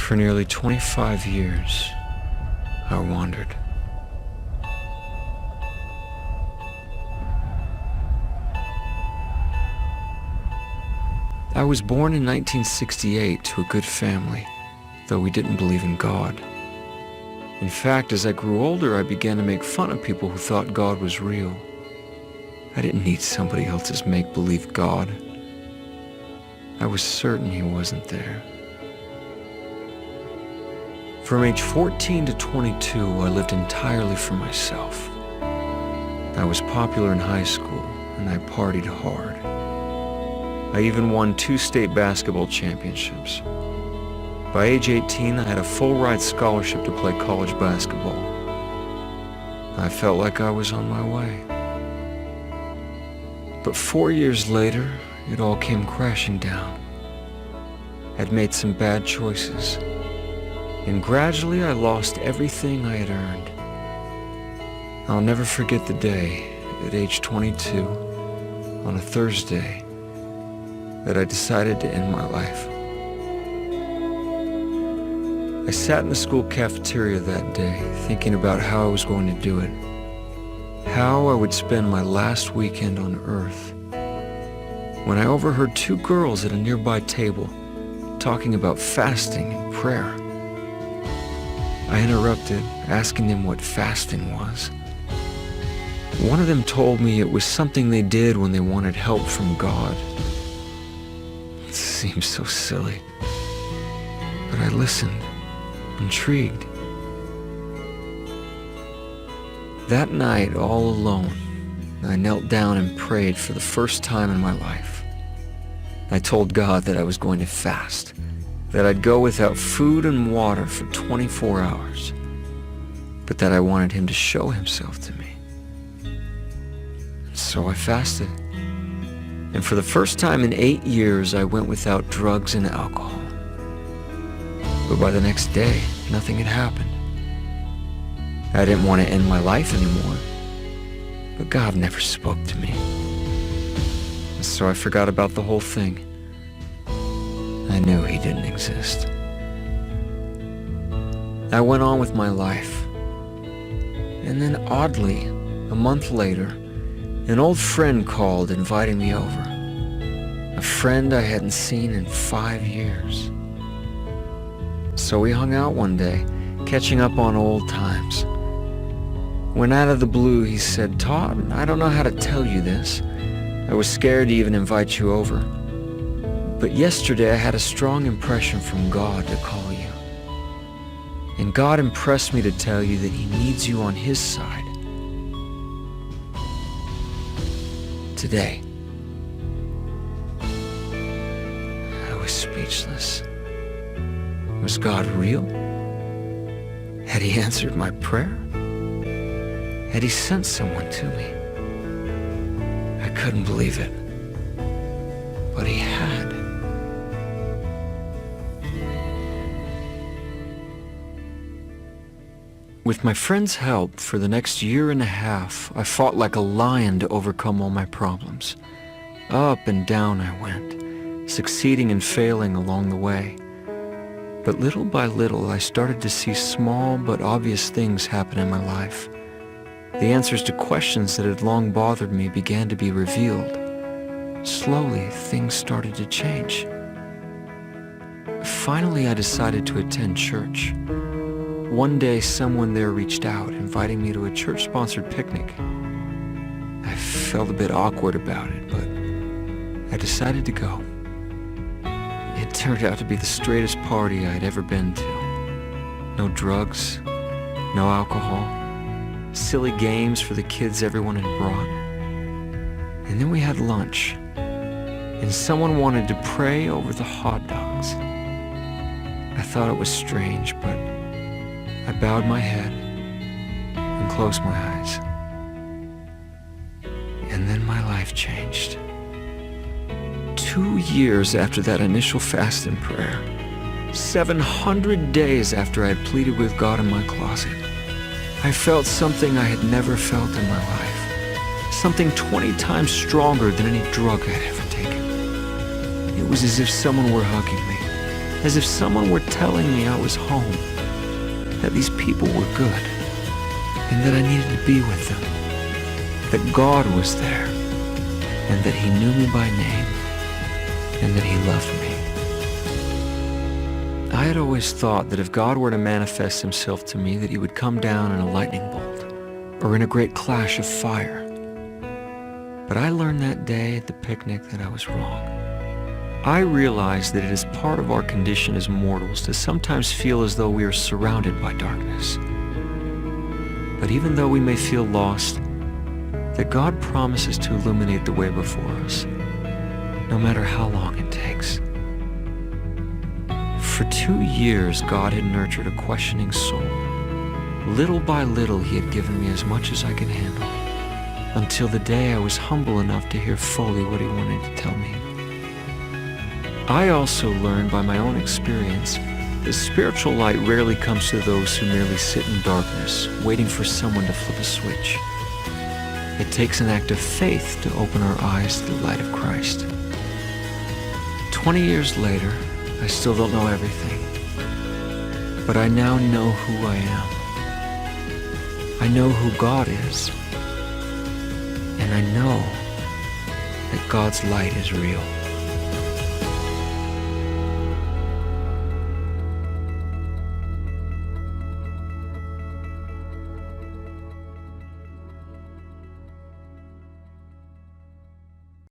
For nearly 25 years, I wandered. I was born in 1968 to a good family, though we didn't believe in God. In fact, as I grew older, I began to make fun of people who thought God was real. I didn't need somebody else's make-believe God. I was certain he wasn't there. From age 14 to 22, I lived entirely for myself. I was popular in high school, and I partied hard. I even won 2 state basketball championships. By age 18, I had a full-ride scholarship to play college basketball. I felt like I was on my way. But 4 years later, it all came crashing down. I'd made some bad choices, and gradually I lost everything I had earned. I'll never forget the day, at age 22, on a Thursday, that I decided to end my life. I sat in the school cafeteria that day, thinking about how I was going to do it, how I would spend my last weekend on Earth, when I overheard 2 girls at a nearby table talking about fasting and prayer. I interrupted, asking them what fasting was. One of them told me it was something they did when they wanted help from God. It seemed so silly, but I listened, intrigued. That night, all alone, I knelt down and prayed for the first time in my life. I told God that I was going to fast, that I'd go without food and water for 24 hours, but that I wanted him to show himself to me. So I fasted. And for the first time in 8 years, I went without drugs and alcohol. But by the next day, nothing had happened. I didn't want to end my life anymore, but God never spoke to me. So I forgot about the whole thing. I knew he didn't exist. I went on with my life. And then oddly, a month later, an old friend called inviting me over. A friend I hadn't seen in 5 years. So we hung out one day, catching up on old times. When out of the blue he said, "Todd, I don't know how to tell you this. I was scared to even invite you over. But yesterday I had a strong impression from God to call you. And God impressed me to tell you that he needs you on his side. Today." I was speechless. Was God real? Had he answered my prayer? Had he sent someone to me? I couldn't believe it, but he had. With my friend's help, for the next year and a half, I fought like a lion to overcome all my problems. Up and down I went, succeeding and failing along the way. But little by little, I started to see small but obvious things happen in my life. The answers to questions that had long bothered me began to be revealed. Slowly, things started to change. Finally, I decided to attend church. One day, someone there reached out, inviting me to a church-sponsored picnic. I felt a bit awkward about it, but I decided to go. It turned out to be the straightest party I'd ever been to. No drugs, no alcohol, silly games for the kids everyone had brought. And then we had lunch, and someone wanted to pray over the hot dogs. I thought it was strange, but I bowed my head and closed my eyes. And then my life changed. 2 years after that initial fast and prayer, 700 days after I had pleaded with God in my closet, I felt something I had never felt in my life. Something 20 times stronger than any drug I'd ever taken. It was as if someone were hugging me, as if someone were telling me I was home, that these people were good, and that I needed to be with them, that God was there, and that He knew me by name, and that He loved me. I had always thought that if God were to manifest Himself to me, that He would come down in a lightning bolt, or in a great clash of fire. But I learned that day at the picnic that I was wrong. I realized that it is part of our condition as mortals to sometimes feel as though we are surrounded by darkness. But even though we may feel lost, that God promises to illuminate the way before us, no matter how long it takes. For 2 years, God had nurtured a questioning soul. Little by little, He had given me as much as I could handle, until the day I was humble enough to hear fully what He wanted to tell me. I also learned by my own experience that spiritual light rarely comes to those who merely sit in darkness, waiting for someone to flip a switch. It takes an act of faith to open our eyes to the light of Christ. 20 years later, I still don't know everything, but I now know who I am. I know who God is, and I know that God's light is real.